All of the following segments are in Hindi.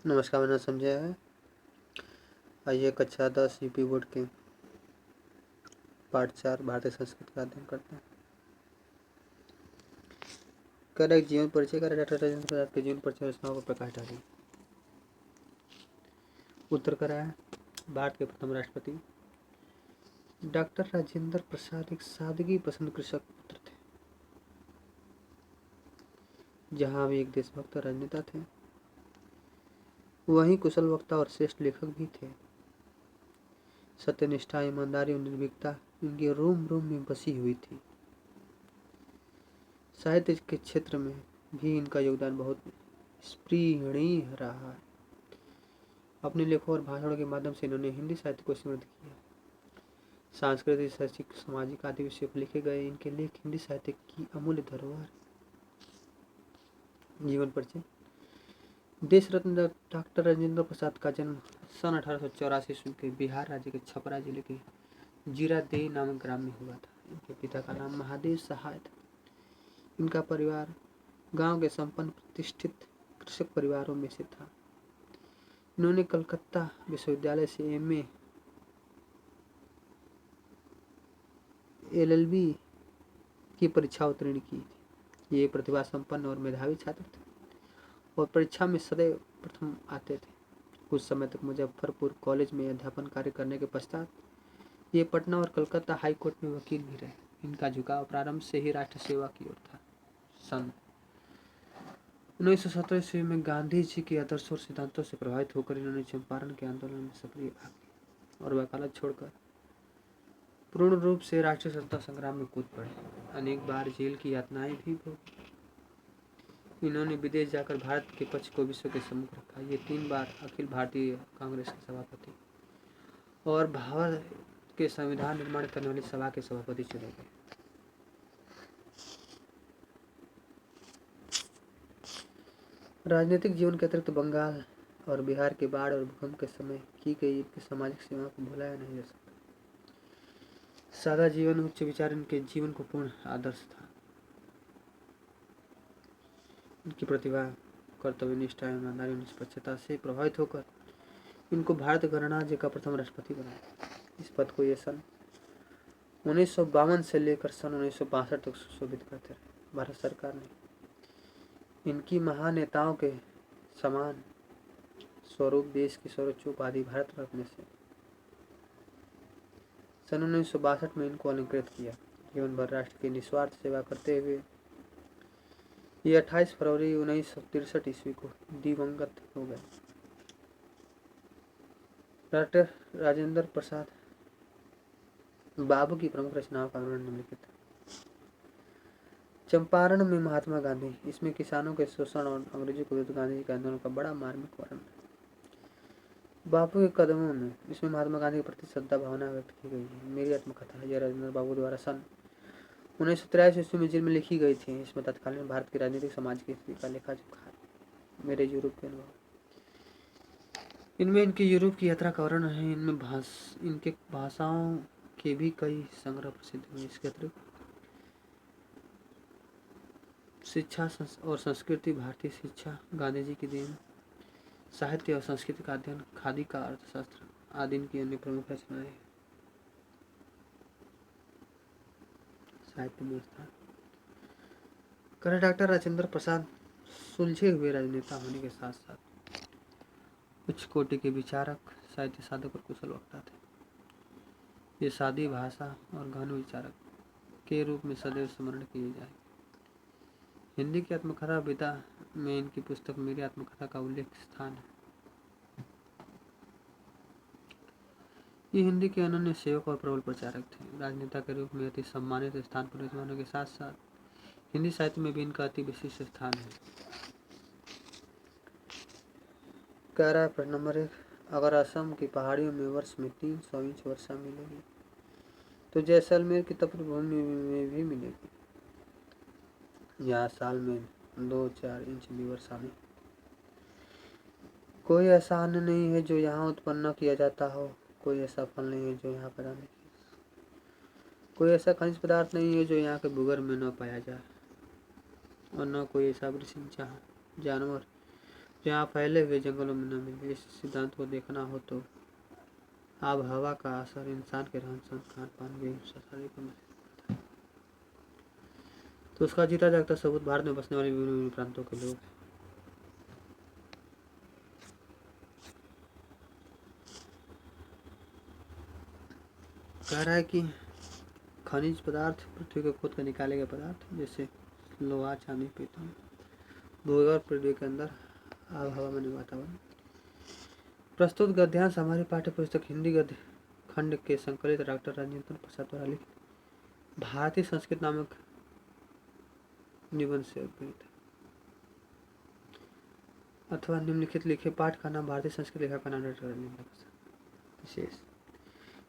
नमस्कार, मैंने समझा है। आइए कक्षा 10 यूपी बोर्ड के पाठ 4 भारतीय संस्कृत का अध्ययन करते हैं। कर एक जीवन परिचय कर डॉक्टर राजेंद्र प्रसाद के जीवन परिचय रचनाओं पर प्रकाश डालिए। उत्तर करा है भारत के प्रथम राष्ट्रपति डॉक्टर राजेंद्र प्रसाद एक सादगी पसंद कृषक पुत्र थे। जहां वे एक देशभक्त राजनेता थे, वहीं कुशल वक्ता और श्रेष्ठ लेखक भी थे। सत्यनिष्ठा, ईमानदारी और निर्भीकता इनकी रोम रोम में बसी हुई थी। साहित्य के क्षेत्र में भी इनका योगदान बहुत स्पृहणीय रहा है। अपने लेखों और भाषणों के माध्यम से इन्होंने हिंदी साहित्य को समृद्ध किया। सांस्कृतिक, शैक्षिक, सामाजिक आदि विषयों पर लिखे गए इनके लेख हिंदी साहित्य की अमूल्य धरोहर। जीवन परिचय। देश रत्न डॉक्टर राजेंद्र प्रसाद का जन्म सन 1884 ईस्वी के बिहार राज्य के छपरा जिले के जीरादेई नामक ग्राम में हुआ था। इनके पिता का नाम महादेव सहाय था। इनका परिवार गांव के संपन्न प्रतिष्ठित कृषक परिवारों में से था। इन्होंने कलकत्ता विश्वविद्यालय से एमए, एलएलबी की परीक्षा उत्तीर्ण की थी। ये प्रतिभा संपन्न और मेधावी छात्र थे और परीक्षा में सदैव प्रथम आते थे। कुछ समय तक मुजफ्फरपुर कॉलेज में अध्यापन कार्य करने के पश्चात ये पटना और कलकत्ता हाई कोर्ट में वकील भी रहे। इनका झुकाव प्रारंभ से ही राष्ट्र सेवा की ओर था। सन 1917 ईस्वी में गांधी जी के आदर्शों और सिद्धांतों से प्रभावित होकर इन्होंने चंपारण के आंदोलन में सक्रिय भाग लिया और वकालत छोड़कर पूर्ण रूप से राष्ट्रीय स्वतंत्रता संग्राम में कूद पड़े। अनेक बार जेल की यातनाएं भी भोगी। इन्होंने विदेश जाकर भारत के पक्ष को विश्व के सम्मुख रखा। ये 3 बार अखिल भारतीय कांग्रेस के सभापति और भारत के संविधान निर्माण करने वाली सभा के सभापति चुने गए। राजनीतिक जीवन के अतिरिक्त बंगाल और बिहार के बाढ़ और भूकंप के समय की गई इनकी सामाजिक सेवाओं को भुलाया नहीं जा सकता। सादा जीवन, उच्च विचार इनके जीवन को पूर्ण आदर्श था। इनकी प्रतिभा, कर्तव्य निष्ठा, ईमानदारी और निष्पक्षता से प्रभावित होकर इनको भारत गणराज्य का प्रथम राष्ट्रपति बनाया। इस पद को ये सन 1952 से लेकर सन 1962 तक सुशोभित करते रहे। भारत सरकार ने इनकी महान नेताओं के समान स्वरूप देश की सर्वोच्च उपाधि भारत रत्न से सन 1962 में इनको अलंकृत किया। जीवन भर राष्ट्र की निस्वार्थ सेवा करते हुए ये 28 फरवरी 1963 ईस्वी को दिवंगत हो गए। डॉक्टर राजेंद्र प्रसाद बाबू की प्रमुख रचनाओं का विवरण निम्नलिखित है। चंपारण में महात्मा गांधी, इसमें किसानों के शोषण और अंग्रेजों के विरुद्ध गांधी के आंदोलन का बड़ा मार्मिक वर्णन है। बापू के कदमों में, इसमें महात्मा गांधी के प्रति श्रद्धा भावना व्यक्त की गई है। मेरी आत्मकथा है, यह राजेंद्र बाबू द्वारा सन 1983 ईस्वी में जेल में लिखी गई थी। इसमें तत्कालीन भारत की राजनीतिक समाज की स्थिति का लेखा जोखा है। मेरे यूरोप के अनुभव, इनमें इनकी यूरोप की यात्रा का वर्णन है। इनके भाषाओं के भी कई संग्रह प्रसिद्ध हुए। इसके अतिरिक्त शिक्षा और संस्कृति, भारतीय शिक्षा, गांधी जी की देन, साहित्य और संस्कृति का अध्ययन, खादी का अर्थशास्त्र आदि इनकी अन्य प्रमुख रचनाएं हैं। साहित्य में स्थान। डॉक्टर राजेंद्र प्रसाद सुलझे हुए राजनेता होने के साथ साथ उच्च कोटि के विचारक, साहित्य साधक और कुशल वक्ता थे। ये सादी भाषा और गहन विचारक के रूप में सदैव स्मरण किए जाए। हिंदी की आत्मकथा विदा में इनकी पुस्तक मेरी आत्मकथा का उल्लेख स्थान है। ये हिंदी के अनन्य सेवक और प्रबल प्रचारक थे। राजनेता के रूप में अति सम्मानित स्थान पर होने के साथ साथ हिंदी साहित्य में भी इनका अति विशिष्ट स्थान है। कह रहा है प्रश्न नंबर 1, अगर असम की पहाड़ियों में वर्ष में 300 इंच वर्षा मिलेगी तो जैसलमेर की तपोभूमि में भी मिलेगी। यहाँ साल में 2-4 इंच भी वर्षा नहीं। कोई ऐसा अन्न नहीं है जो यहाँ उत्पन्न न किया जाता हो। कोई ऐसा फल नहीं है जो यहाँ पैदा नहीं किया। कोई ऐसा खनिज पदार्थ नहीं है जो यहाँ के भूगर्भ में न पाया जाए। और न कोई ऐसा वृक्ष जहाँ जानवर जहाँ फैले हुए जंगलों में न मिले। इस सिद्धांत को देखना हो तो आब हवा का असर इंसान के रहन सहन, खान पान, वेशभूषा शादी पर महसूस। तो उसका जीता जागता सबूत भारत में बसने वाले विभिन्न विभिन्न प्रांतों के लोग हैं। कह रहा है कि खनिज पदार्थ पृथ्वी को खोद कर निकाले गए पदार्थ जैसे लोहा, चांदी, पीतल, भूगर्भ, पृथ्वी के अंदर, आब हवा में वातावरण। प्रस्तुत गद्यांश हमारी पाठ्य पुस्तक हिंदी गद्य खंड के संकलित डॉक्टर राजेंद्र प्रसाद द्वारा लिखित भारतीय संस्कृत नामक निबंध से उद्धृत अथवा निम्नलिखित लिखे पाठ का नाम भारतीय संस्कृत लेखक का नाम डॉक्टर राजेंद्र प्रसाद। विशेष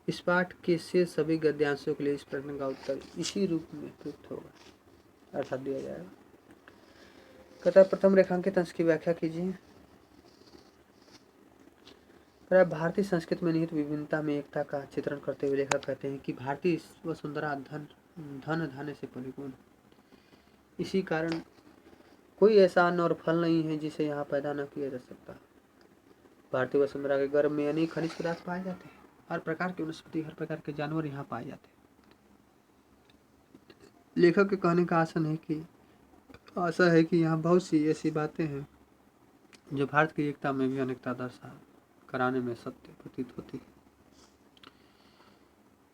इस पाठ के से सभी गद्यांशों के लिए इस प्रश्न का उत्तर इसी रूप में प्रयुक्त होगा अर्थात दिया जाएगा। कथा प्रथम रेखांकित अंश की व्याख्या कीजिए। भारतीय संस्कृति में निहित विभिन्नता में एकता का चित्रण करते हुए लेखक कहते हैं कि भारतीय वसुंधरा धन धान्य से परिपूर्ण। इसी कारण कोई ऐसा अन्न और फल नहीं है जिसे यहाँ पैदा न किया जा सकता। भारतीय वसुंधरा के गर्भ में अनेक खनिज पदार्थ पाए जाते हैं। हर प्रकार की वनस्पति, हर प्रकार के जानवर यहाँ पाए जाते हैं। लेखक के कहने का आशा है कि यहाँ बहुत सी ऐसी बातें हैं जो भारत की एकता में भी अनेकता दर्शा कराने में सत्य प्रतीत होती है।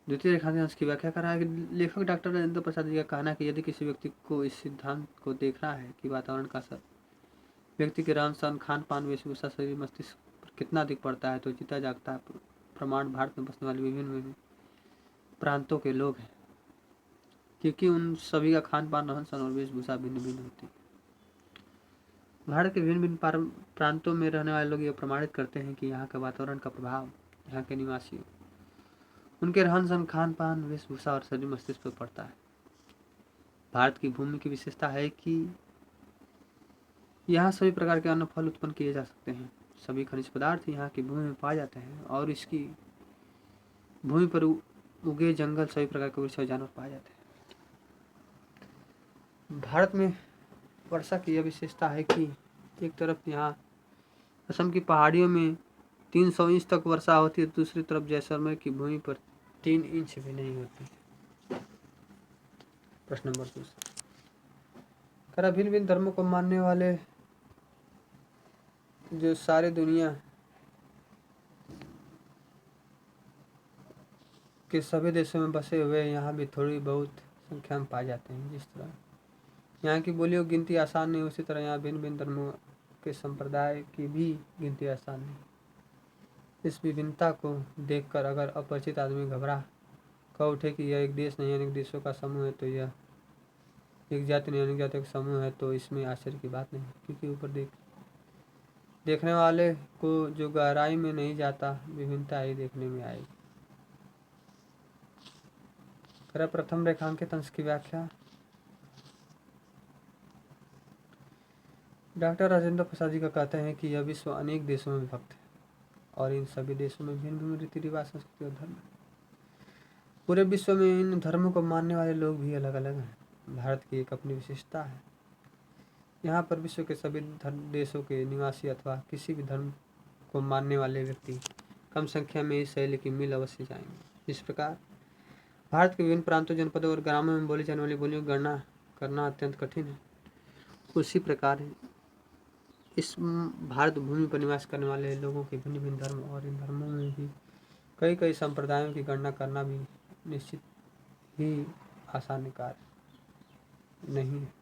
द्वितीय रेखांकन अंश की व्याख्या कर रहा है कि लेखक डॉक्टर राजेंद्र प्रसाद जी का कहना है कि यदि किसी व्यक्ति को इस सिद्धांत को देखना है कि वातावरण का असर व्यक्ति के रहन सहन, खान पान, वेशभूषा, शरीर, मस्तिष्क पर कितना अधिक पड़ता है तो जीता जागता प्रमाण भारत में बसने वाले विभिन्न प्रांतों के लोग हैं, क्योंकि उन सभी का खान पान, रहन सहन और वेशभूषा भिन्न भिन्न होती है। भारत के विभिन्न भिन्न प्रांतों में रहने वाले लोग यह प्रमाणित करते हैं कि यहाँ के वातावरण का प्रभाव यहाँ के निवासियों, उनके रहन सहन, खान पान, वेशभूषा और शरीर मस्तिष्क पर पड़ता है। भारत की भूमि की विशेषता है कि यहाँ सभी प्रकार के अन्न फल उत्पन्न किए जा सकते हैं। सभी खनिज पदार्थ यहाँ की भूमि में पाए जाते हैं और इसकी भूमि पर उगे जंगल, सभी प्रकार के वृक्ष और जानवर पाए जाते हैं। भारत में वर्षा की यह विशेषता है कि एक तरफ यहाँ असम की पहाड़ियों में 300 इंच तक वर्षा होती है, दूसरी तरफ जैसलमेर की भूमि पर 3 इंच भी नहीं होती। प्रश्न नंबर 2 भिन्न भिन्न धर्मों को मानने वाले जो सारी दुनिया के सभी देशों में बसे हुए यहाँ भी थोड़ी बहुत संख्या में पाए जाते हैं। जिस तरह यहाँ की बोलियों की गिनती आसान नहीं, उसी तरह यहाँ भिन्न भिन्न धर्मों के संप्रदाय की भी गिनती आसान नहीं। इस विभिन्नता को देखकर अगर अपरिचित आदमी घबरा कह उठे कि यह एक देश नहीं अनेक देशों का समूह है, तो यह एक जाति नहीं अनेक जातियों का समूह है, तो इसमें आश्चर्य की बात नहीं, क्योंकि ऊपर देखने वाले को जो गहराई में नहीं जाता विभिन्नता ही देखने में आएगी। प्रथम रेखांकित अंश की व्याख्या। डॉक्टर राजेंद्र प्रसाद जी का कहते हैं कि यह विश्व अनेक देशों में विभक्त है और इन सभी देशों में भिन्न भिन्न रीति रिवाज, संस्कृति और धर्म है। पूरे विश्व में इन धर्मों को मानने वाले लोग भी अलग अलग हैं। भारत की एक अपनी विशेषता है, यहाँ पर विश्व के सभी देशों के निवासी अथवा किसी भी धर्म को मानने वाले व्यक्ति कम संख्या में इस शैली की मिल अवश्य जाएंगे। इस प्रकार भारत के विभिन्न प्रांतों, जनपदों और ग्रामों में बोली जाने वाली बोलियों की गणना करना अत्यंत कठिन है। उसी प्रकार इस भारत भूमि पर निवास करने वाले लोगों के भिन्न भिन्न धर्म और इन धर्मों में भी कई कई संप्रदायों की गणना करना भी निश्चित ही आसान कार्य नहीं है।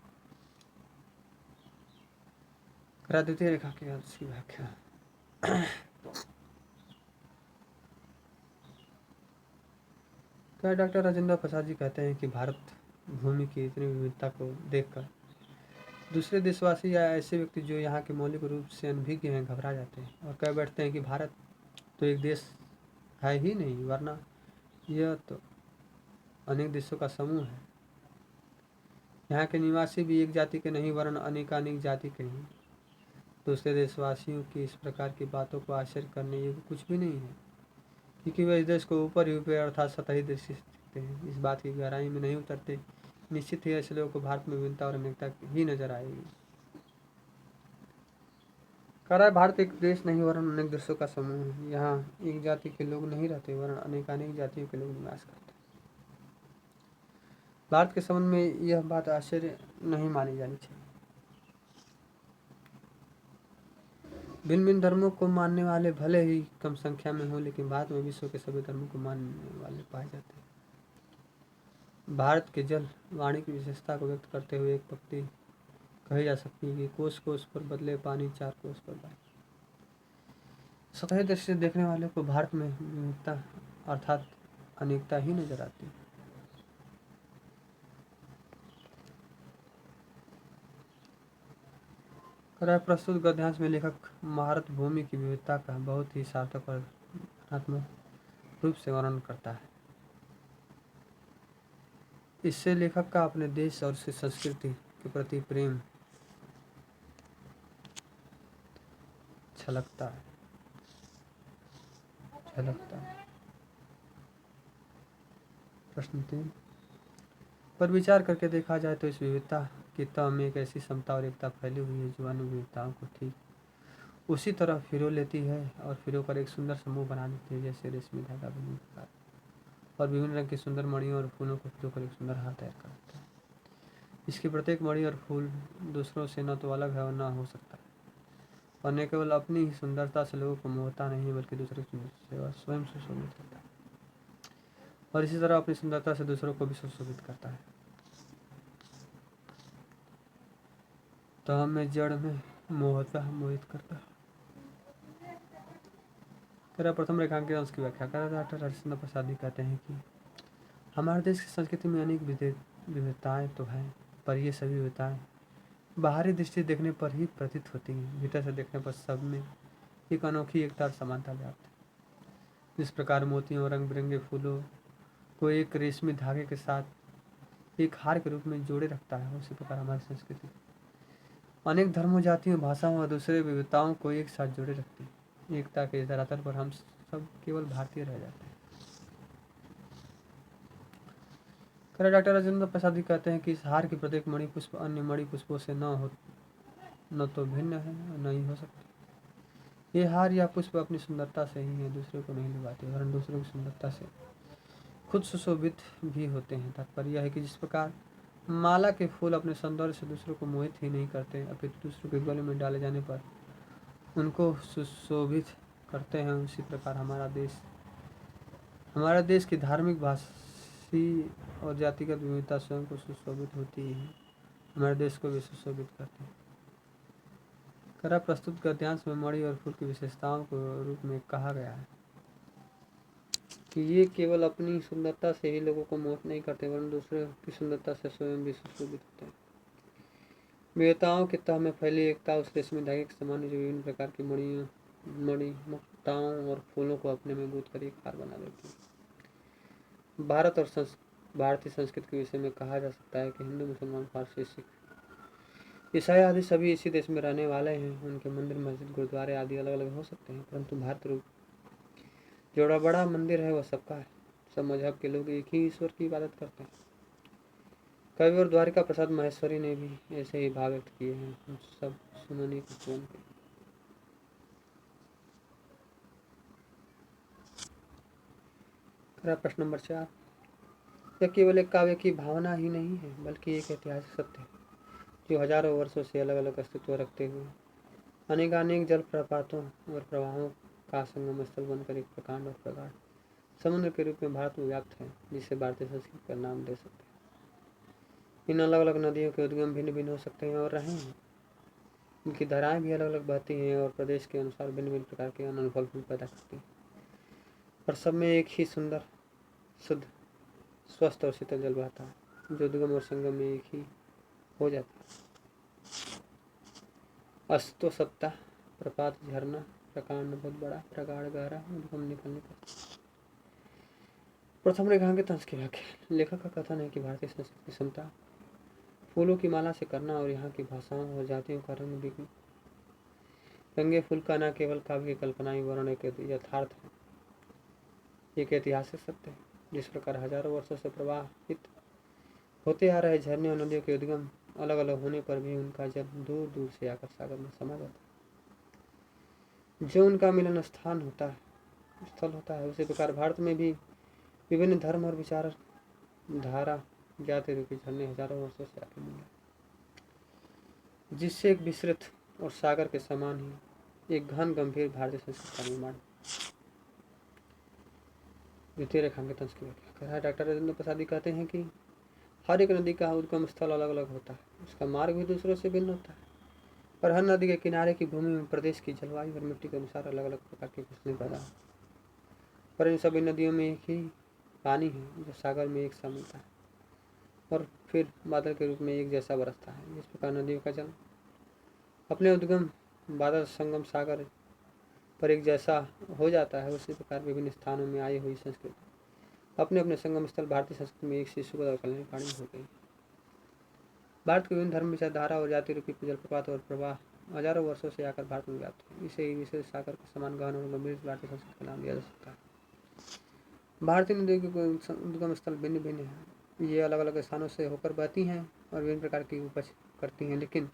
द्वितीय रेखा के अंश की व्याख्या। डॉक्टर राजेंद्र प्रसाद जी कहते हैं कि भारत भूमि की इतनी विविधता को देखकर दूसरे देशवासी या ऐसे व्यक्ति जो यहाँ के मौलिक रूप से अनभिज्ञ हैं घबरा जाते हैं और कह बैठते हैं कि भारत तो एक देश है ही नहीं, वरना यह तो अनेक देशों का समूह है। यहाँ के निवासी भी एक जाति के नहीं वरन अनेकानेक जाति के हैं। दूसरे देशवासियों की इस प्रकार की बातों को आश्चर्य करने योग्य कुछ भी नहीं है, क्योंकि वे इस देश को ऊपर ही ऊपर अर्थात सतही दृष्टि से देखते हैं, इस बात की गहराई में नहीं उतरते। निश्चित ही ऐसे लोगों को भारत में विभिन्नता और अनेकता ही नजर आएगी। कह रहा है भारत एक देश नहीं वरन अनेक देशों का समूह है। यहाँ एक जाति के लोग नहीं रहते वरन अनेक जातियों के लोग निवास करते हैं। भारत के संबंध में यह बात आश्चर्य नहीं मानी जानी चाहिए। भिन्न भिन्न धर्मों को मानने वाले भले ही कम संख्या में हों, लेकिन भारत में विश्व के सभी धर्मों को मानने वाले पाए जाते हैं। भारत के जल वाणी की विशेषता को व्यक्त करते हुए एक पंक्ति कही जा सकती है कि कोस कोस पर बदले पानी, चार कोस पर बाई। सतही दृष्टि से देखने वाले को भारत में विविधता अर्थात अनेकता ही नजर आती है। प्रस्तुत गद्यांश में लेखक भारत भूमि की विविधता का बहुत ही सार्थक और रचनात्मक रूप से वर्णन करता है। इससे लेखक का अपने देश और उसकी संस्कृति के प्रति प्रेम झलकता है। प्रश्न 3 पर विचार करके देखा जाए तो इस विविधता की तह में एक ऐसी समता और एकता फैली हुई है जो अन्य विविधताओं को ठीक उसी तरह फिरो लेती है और फिरो कर एक सुंदर समूह बना देती है, जैसे रेशमी धागा विभिन्न प्रकार और विभिन्न रंग की सुंदर मणियों और फूलों को फिरो कर एक सुंदर हार तैयार करता है। इसकी प्रत्येक मणि और फूल दूसरों से न तो अलग है और न हो सकता है, और न केवल अपनी ही सुंदरता से लोगों को मोहता नहीं बल्कि दूसरे की सेवा स्वयं सुशोभित करता है, और इसी तरह अपनी सुंदरता से दूसरों को भी सुशोभित करता है। तो हमें जड़ में मोहित करता है। तेरा प्रथम रेखांकित अंश की व्याख्या कर डॉक्टर हरिश्चंद्र प्रसाद जी कहते हैं कि हमारे देश की संस्कृति में अनेक विविधताएं तो हैं, पर ये सभी विविधताएं बाहरी दृष्टि देखने पर ही प्रतीत होती हैं, भीतर से देखने पर सब में एक अनोखी एकता और समानता व्याप्त है। जिस प्रकार मोतियों और रंग बिरंगे फूलों को एक रेशमी धागे के साथ एक हार के रूप में जोड़े रखता है, उसी प्रकार हमारी संस्कृति अनेक धर्मों, जातियों, भाषाओं और दूसरे विविधताओं को एक साथ जोड़े रखती है। एकता के इस धरातल पर हम सब केवल भारतीय रह जाते हैं। डॉक्टर राजेंद्र प्रसाद जी कहते हैं कि इस हार की प्रत्येक मणि पुष्प अन्य मणि पुष्पों से न तो भिन्न है और न ही हो सकती। ये हार या पुष्प अपनी सुंदरता से ही है, दूसरे को नहीं लुभाते, वरन दूसरों की सुंदरता से खुद सुशोभित भी होते हैं। तात्पर्य यह है कि जिस प्रकार माला के फूल अपने सौंदर्य से दूसरों को मोहित ही नहीं करते, अपितु दूसरों के गले में डाले जाने पर उनको सुशोभित करते हैं, उसी प्रकार हमारा देश की धार्मिक, भाषी और जातिगत विविधता स्वयं को सुशोभित होती है, हमारे देश को भी सुशोभित करती है। प्रस्तुत गद्यांश में मणि और फूल की विशेषताओं को रूप में कहा गया है कि ये केवल अपनी सुंदरता से ही लोगों को मोहित नहीं करते, वरन दूसरे की सुंदरता से स्वयं भी सुशोभित होते हैं। विविधताओं की तह में फैली एकता उस रेशमी धागे के समान है जो विभिन्न प्रकार की मणिमताओं और फूलों को अपने में गूंथ कर एक हार बना देती है। भारत और भारतीय संस्कृति के विषय में कहा जा सकता है कि हिंदू, मुसलमान, फारसी, सिख, ईसाई आदि सभी इसी देश में रहने वाले हैं। उनके मंदिर, मस्जिद, गुरुद्वारे आदि अलग अलग हो सकते हैं, परंतु भारत रूप जो बड़ा मंदिर है वह सबका है। सब मजहब के लोग एक ही ईश्वर की इबादत करते हैं। कवि और द्वारिका प्रसाद महेश्वरी ने भी ऐसे ही भाव व्यक्त किए हैं, हम सब सुनने को स्वयं के। प्रश्न नंबर 4 यह केवल एक काव्य की भावना ही नहीं है, बल्कि एक ऐतिहासिक सत्य है जो हजारों वर्षों से अलग अलग अस्तित्व रखते हुए अनेक जलप्रपातों और प्रवाहों का संगम स्थल बनकर एक प्रकांड और प्रगाढ़ समुद्र के रूप में भारत में व्याप्त है, जिसे भारतीय संस्कृति का नाम दे सकते हैं। इन अलग अलग नदियों के उद्गम भिन्न भिन्न हो सकते हैं और रहे हैं, इनकी धाराएं भी अलग अलग बहती हैं और प्रदेश के अनुसार भिन्न भिन्न प्रकार के अनुभव भी पैदा करती हैं, पर सब में एक ही सुंदर, शुद्ध, स्वस्थ और शीतल जल बहता है, जो उद्गम और संगम में एक ही हो जाता है। अस्तो सत्ता, प्रपात, झरना, प्रकांड बहुत बड़ा, प्रगाढ़ गहरा, उद्गम निकलने पर। प्रथम रेखांकित अंश की व्याख्या। लेखक का कथन है कि भारतीय संस्कृति की क्षमता फूलों की माला से करना और यहाँ की भाषाओं और जातियों का रंग बिरंगे रंगे फूल का न केवल काव्य की कल्पना ही वर्ण एक यथार्थ है, एक ऐतिहासिक सत्य है। जिस प्रकार हजारों वर्षों से प्रवाहित होते आ रहे झरने और नदियों के उद्गम अलग अलग होने पर भी उनका जल दूर दूर से आकर सागर में समा जाता है, जो उनका मिलन स्थान होता है, स्थल होता है। उसी प्रकार भारत में भी विभिन्न धर्म और विचार धारा जाति रूपी झरने हजारों वर्षों से आगे मिले, जिससे एक विस्तृत और सागर के समान ही एक घन गंभीर भारतीय संस्कृति का निर्माण। द्वितीय रेखांकित की व्याख्या डॉक्टर राजेंद्र प्रसादी कहते हैं कि हर एक नदी का उद्गम स्थल अलग अलग होता है, उसका मार्ग भी दूसरों से भिन्न होता है, और हर नदी के किनारे की भूमि में प्रदेश की जलवायु और मिट्टी के अनुसार अलग अलग प्रकार की फसलें पैदा होती हैं। पर इन सभी नदियों में एक ही पानी है जो सागर में एक सा मिलता है और फिर बादल के रूप में एक जैसा बरसता है। इस प्रकार नदियों का जल अपने उद्गम बादल संगम सागर पर एक जैसा हो जाता है। उसी प्रकार विभिन्न स्थानों में आई हुई संस्कृति अपने अपने संगम स्थल भारतीय संस्कृति में एक सी सुखद और कल्याणकारी हो गई। भारत के विभिन्न धर्म विचारधारा और जाति रूपी जलप्रपात और प्रवाह हजारों वर्षों से आकर भारत में व्याप्त है। इसे ही विशेष सागर के समान गहन और गंभीर भारतीय संस्कृति का नाम दिया जा सकता है। भारतीय नदियों के उद्गम स्थल भिन्न भिन्न हैं, ये अलग अलग स्थानों से होकर बहती हैं और विभिन्न प्रकार की उपज करती हैं, लेकिन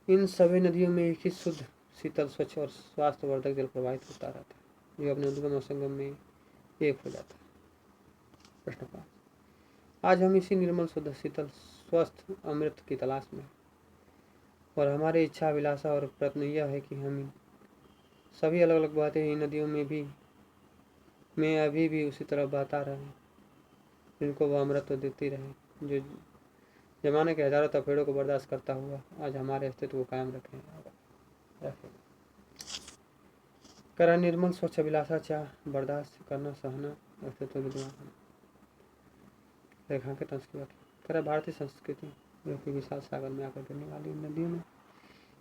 इन सभी नदियों में एक ही शुद्ध शीतल स्वच्छ और स्वास्थ्यवर्धक जल प्रवाहित होता रहता है, जो अपने उद्गम और संगम में एक हो जाता है। प्रश्न 5, आज हम इसी निर्मल शुद्ध शीतल स्वस्थ अमृत की तलाश में, और हमारी इच्छा अभिलाषा और प्रयत्न यह है कि हम सभी अलग अलग बहती हुई नदियों में अभी भी उसी तरह बहता रहे, जिनको वह अमृत देती रहे, जो जमाने के हजारों तपेड़ों को बर्दाश्त करता हुआ आज हमारे अस्तित्व को कायम रखे। करा निर्मल स्वच्छ अभिलाषा चाह बर्दाश्त करना सहना अस्तित्व विद्यमान रेखांकित अंश की व्याख्या करा। भारतीय संस्कृति जो कि विशाल सागर में आकर गिरने वाली नदियों में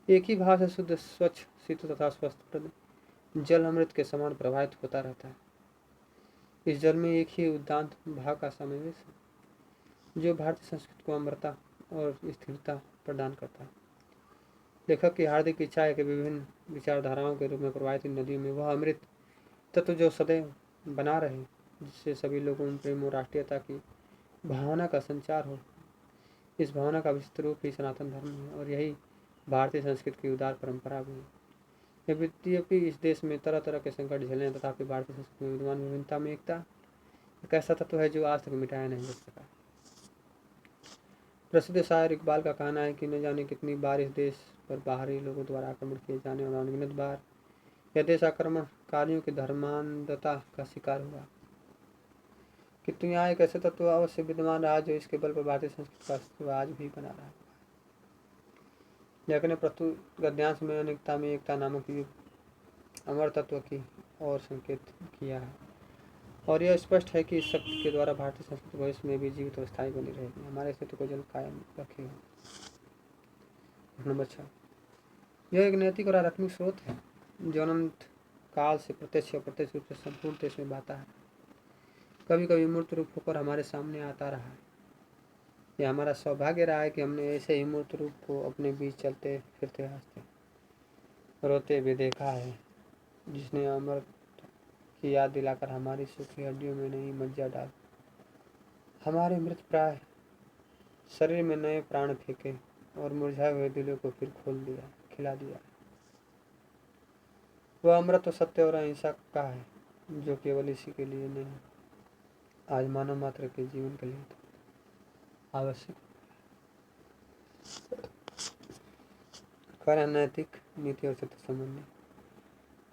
एक ही भाव से शुद्ध स्वच्छ शीतल तथा स्वस्थ जल अमृत के समान प्रवाहित होता रहता है। इस जल में एक ही उद्दांत भाव का समावेश है जो भारतीय संस्कृति को अमरता और स्थिरता प्रदान करता है। लेखक की हार्दिक इच्छा है कि विभिन्न विचारधाराओं के रूप में प्रवाहित नदियों में वह अमृत तत्व जो सदैव बना रहे, जिससे सभी लोगों में प्रेम और राष्ट्रीयता की भावना का संचार हो। इस भावना का विस्तृत रूप ही सनातन धर्म है और यही भारतीय संस्कृति की उदार परंपरा भी है। यद्यपि इस देश में तरह तरह के संकट झेलने तथापि भारतीय संस्कृति में विद्यमान विभिन्नता में एकता एक ऐसा तत्व है जो आज तक मिटाया नहीं जा सका। प्रसिद्ध शायर इकबाल का कहना है कि न जाने कितनी बार इस देश पर बाहरी लोगों द्वारा आक्रमण किए जाने और अनगिनत बार यह देश आक्रमणकारियों की धर्मांधता का शिकार हुआ, किंतु यहाँ एक ऐसा तत्व अवश्य विद्यमान रहा जो इसके बल पर भारतीय संस्कृति का अस्तित्व आज भी बना रहा है। लेखक ने प्रस्तुत गद्यांश में अनेकता में एकता नामक अमर तत्व की ओर संकेत किया है और यह स्पष्ट है कि इस शक्ति के द्वारा भारतीय संस्कृति भविष्य में भी जीवित और स्थायी बनी रहेगी, हमारे अस्तित्व को जल कायम रखेगा। नंबर 6, यह एक नैतिक और आध्यात्मिक स्रोत है जो अनंत काल से प्रत्यक्ष या अप्रत्यक्ष रूप से संपूर्ण देश में बहता है, कभी कभी मूर्त रूप होकर हमारे सामने आता रहा है। यह हमारा सौभाग्य रहा है कि हमने ऐसे ही मूर्त रूप को अपने बीच चलते फिरते हंसते रोते भी देखा है, जिसने अमर की याद दिलाकर हमारी सूखी हड्डियों में नई मज्जा डाल हमारे मृत प्राय शरीर में नए प्राण फेंके और मुरझाए हुए दिलों को फिर खिला दिया। वह अमृत तो सत्य और अहिंसा का है जो केवल इसी के लिए नहीं, आज मानव मात्र के जीवन के लिए आवश्यक। नैतिक नीति और चित्त संबंधी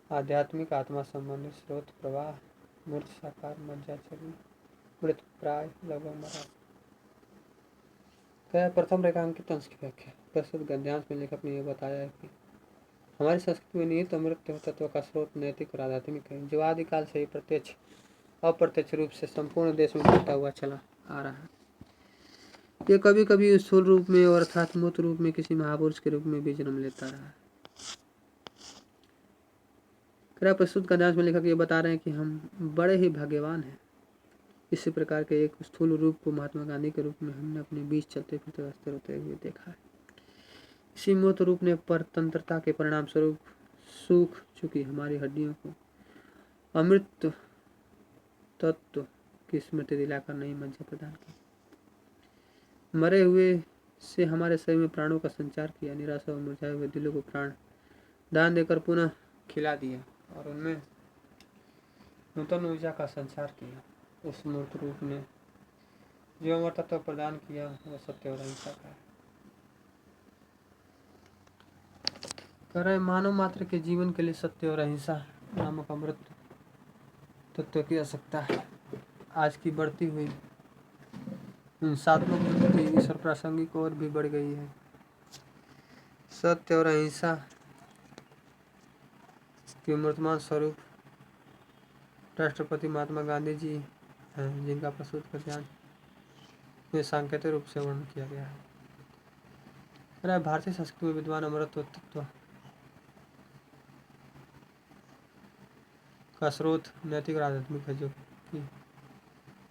आध्यात्मिक आत्मा संबंधी स्रोत प्रवाह मूर्त साकार मज्जाचरी मृत प्राय लगभग मरा। प्रथम रेखांकित अंश की व्याख्या प्रस्तुत गद्यांश में लेखक ने यह बताया है कि हमारी संस्कृति में निहित अमृत तत्व का स्रोत नैतिक और आध्यात्मिक है, जो आदिकाल से ही प्रत्यक्ष अप्रत्यक्ष रूप से संपूर्ण देश में बढ़ता हुआ चला आ रहा है। ये कभी कभी स्थूल रूप में और अर्थात मूर्त रूप में किसी महापुरुष के रूप में भी जन्म लेता रहा है। प्रस्तुत गद्यांश में लेखक ये बता रहे हैं कि हम बड़े ही भाग्यवान हैं। इसी प्रकार के एक स्थूल रूप को महात्मा गांधी के रूप में हमने अपने बीच चलते फिरते हंसते रोते हुए देखा है। इसी मूर्त रूप ने परतंत्रता के परिणाम स्वरूप सूख चुकी हमारी हड्डियों को अमृत तत्व की स्मृति दिलाकर नई मज्जा प्रदान की। मरे हुए से हमारे शरीर में प्राणों का संचार किया, निराशा और मुरझाए हुए दिलों को प्राण दान देकर पुनः खिला दिया और उनमें नूतन ऊर्जा का संचार किया। उस मूर्त रूप ने जो अमर तत्व प्रदान किया वह सत्य और अहिंसा का है। कह रहे मानव मात्र के जीवन के लिए सत्य और अहिंसा नामक अमृत तत्व की आवश्यकता है। आज की बढ़ती हुई हिंसात्मक वृत्ति ईश्वर प्रासंगिक और भी बढ़ गई है। सत्य और अहिंसा के मूर्तमान स्वरूप राष्ट्रपति महात्मा गांधी जी हैं, जिनका प्रस्तुत कर ध्यान में सांकेतिक रूप से वर्णन किया गया है। भारतीय संस्कृति में विद्वान अमरत्व तत्व का स्रोत नैतिक और आध्यात्मिक है, जो कि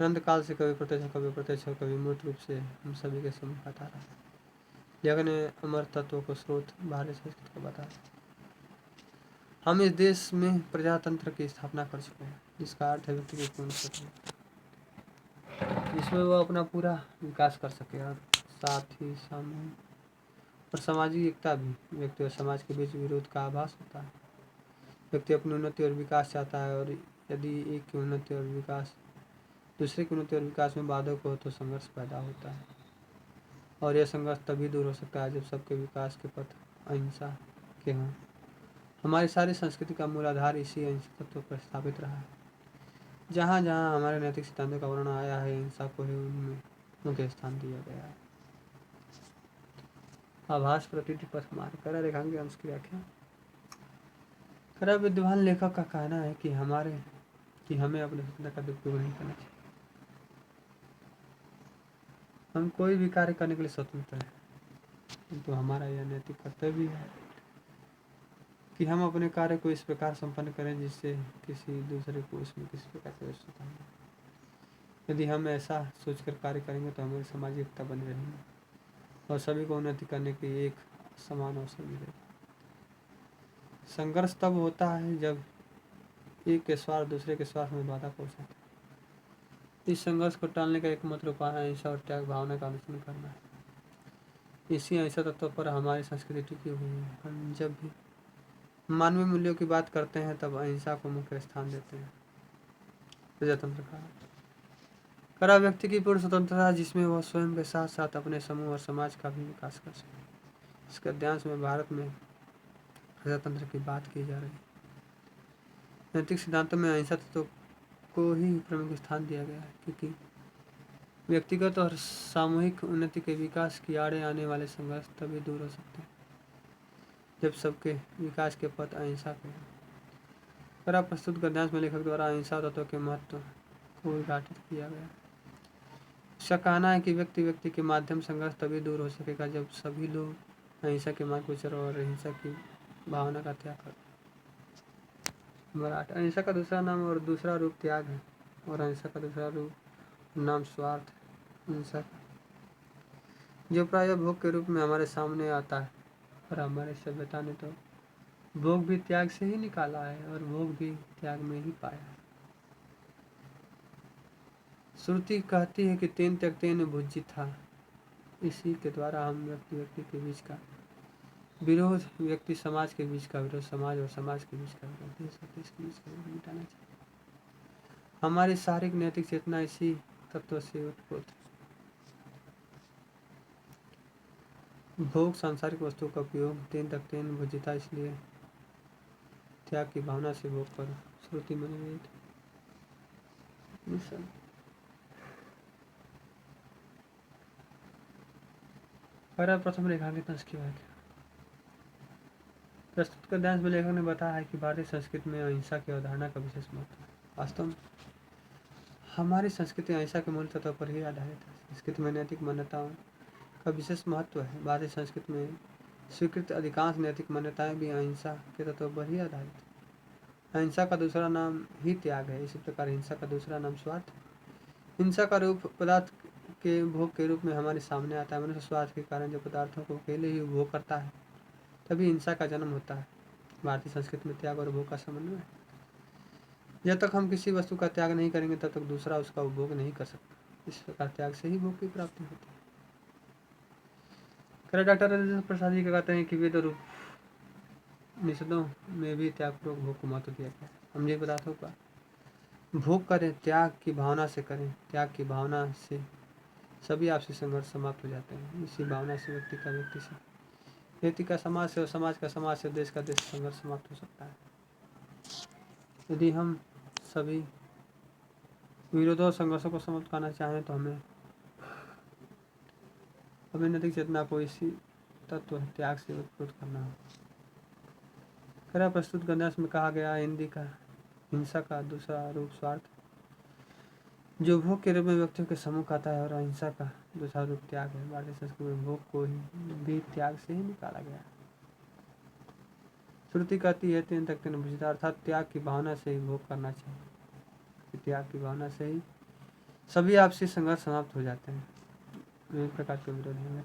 अनंत काल से कभी प्रत्यक्ष और कभी मूर्त रूप से हम सभी के सम्मुख आता रहा है। लेखक ने अमर तत्वों को स्रोत भारतीय संस्कृति को बताया। हम इस देश में प्रजातंत्र की स्थापना कर चुके हैं, जिसका अर्थ है व्यक्ति की पूर्ण स्वतंत्रता, जिसमें वह अपना पूरा विकास कर सके और साथ ही सामूहिक और सामाजिक एकता भी। व्यक्ति और समाज के बीच विरोध का आभास होता है। व्यक्ति अपनी उन्नति और विकास चाहता है, और यदि एक की उन्नति और विकास दूसरे की उन्नति और विकास में बाधक हो तो संघर्ष पैदा होता है। और यह संघर्ष तभी दूर हो सकता है जब सबके विकास के पथ अहिंसा के हों। हमारी सारी संस्कृति का मूल आधार इसी अहिंसा तत्व पर स्थापित रहा है। जहाँ जहाँ हमारे नैतिक सिद्धांतों का वर्णन आया है, अहिंसा को ही उनमें मुख्य स्थान दिया गया है। आभास प्रतीति पथ मार्ग करा रेखांकित अंश की व्याख्या। करा विद्वान लेखक का कहना है कि हमें अपने स्वतंत्रता का दुरुपयोग नहीं करना चाहिए। हम कोई भी कार्य करने के लिए स्वतंत्र हैं, किंतु हमारा यह नैतिक कर्तव्य भी है कि हम अपने कार्य को इस प्रकार संपन्न करें जिससे किसी दूसरे को उसमें किसी प्रकार से असुविधा हो। यदि हम ऐसा सोचकर कार्य करेंगे तो हमारी सामाजिक एकता बनी रहेगी और सभी को उन्नति करने की एक समान अवसर मिलेगा। संघर्ष तब होता है जब एक के स्वार्थ दूसरे के स्वार्थ में बाधा पहुंचाता है। इस संघर्ष को टालने का एकमात्र उपाय अहिंसा और त्याग भावना का अनुसरण करना है। इसी अहिंसा तत्व पर हमारी संस्कृति टिकी हुई है। हम जब भी मानवीय मूल्यों की बात करते हैं तब अहिंसा को मुख्य स्थान देते हैं। प्रजातंत्र का करा व्यक्ति की पूर्ण स्वतंत्रता, जिसमें वह स्वयं के साथ साथ अपने समूह और समाज का भी विकास कर सके। इस गद्यांश में भारत में प्रजातंत्र की बात की जा रही है। नैतिक सिद्धांतों में अहिंसा तत्व को ही प्रमुख स्थान दिया गया है, क्योंकि व्यक्तिगत और सामूहिक उन्नति के विकास की आड़े आने वाले संघर्ष तभी दूर हो सकते हैं जब सबके विकास के पथ अहिंसा के हैं। करा प्रस्तुत गद्यांश में लेखक द्वारा अहिंसा तत्व के महत्व को उद्घाटित किया गया। उसका कहना है कि व्यक्ति के माध्यम संघर्ष तभी दूर हो सकेगा जब सभी लोग अहिंसा के मार्ग पर चलो और अहिंसा की भावना का त्याग करो। नंबर 8, अहिंसा का दूसरा नाम और दूसरा रूप त्याग है, और अहिंसा का दूसरा रूप नाम स्वार्थ हिंसा जो प्रायः भोग के रूप में हमारे सामने आता है। और हमारे सभ्यता ने तो भोग भी त्याग से ही निकाला है और भोग भी त्याग में ही पाया है। श्रुति कहती है कि तेन त्यक्तेन भुज्यिथा। इसी के द्वारा हम व्यक्ति के बीच का विरोध, व्यक्ति समाज के बीच का विरोध, समाज और समाज के बीच का विरोध, देश और देश के बीच का विरोध मिटाना चाहिए। हमारी शारीरिक नैतिक चेतना इसी तत्व से उत्पन्न। भोग सांसारिक वस्तु का उपयोग, तेन त्यक्तेन भुज्यिथा, इसलिए त्याग की भावना से भोग पर श्रुति में निवेदित। प्रथम रेखांकित अंश की व्याख्या। प्रस्तुत गद्यांश में लेखक ने बताया है कि भारतीय संस्कृति में अहिंसा की अवधारणा का विशेष महत्व है। वास्तव में हमारी संस्कृति अहिंसा के मूल तत्व पर ही आधारित है। संस्कृति में नैतिक मान्यताओं का विशेष महत्व है। भारतीय संस्कृति में स्वीकृत अधिकांश नैतिक मान्यताएं भी अहिंसा के तत्व पर ही आधारित है। अहिंसा का दूसरा नाम ही त्याग है। इसी प्रकार हिंसा का दूसरा नाम स्वार्थ है। हिंसा का रूप पदार्थ के भोग के रूप में हमारे सामने आता है। मनुष्य स्वार्थ के कारण जब पदार्थों को अकेले ही भोग करता है तभी हिंसा का जन्म होता है। भारतीय संस्कृति में त्याग और भोग का समन्वय है। जब तक हम किसी वस्तु का त्याग नहीं करेंगे तब तक दूसरा उसका उपभोग नहीं कर सकता। इस प्रकार त्याग से ही भोग की प्राप्ति होती है। डॉक्टर राजेंद्र प्रसाद जी कहते हैं कि वेद रूप निषदों में भी त्यागपूर्वक भोग को महत्व दिया गया है। अम्लीय पदार्थों का भोग करें, त्याग की भावना से करें। त्याग की भावना से सभी आपसी संघर्ष समाप्त हो जाते हैं। इसी भावना से व्यक्ति का समाज से और समाज का समाज से, देश का देश संघर्ष समाप्त हो सकता है। यदि हम सभी विरोधों और संघर्षों को समाप्त करना चाहें तो हमें नैतिक चेतना को इसी तत्व त्याग से उत्प्रोत करना होगा। प्रस्तुत गणेश में कहा गया हिंसा का दूसरा रूप स्वार्थ, जो भोग के रूप में व्यक्तियों के समूह आता है, और अहिंसा का दूसरा रूप त्याग है। भारतीय संस्कृति में भोग को भी त्याग से ही निकाला गया। श्रुति कहती है तीन तक तीन भुजता, अर्थात त्याग की भावना से ही भोग करना चाहिए। त्याग की भावना से ही सभी आपसी संघर्ष समाप्त हो जाते हैं। विभिन्न प्रकार के विरोध हैं।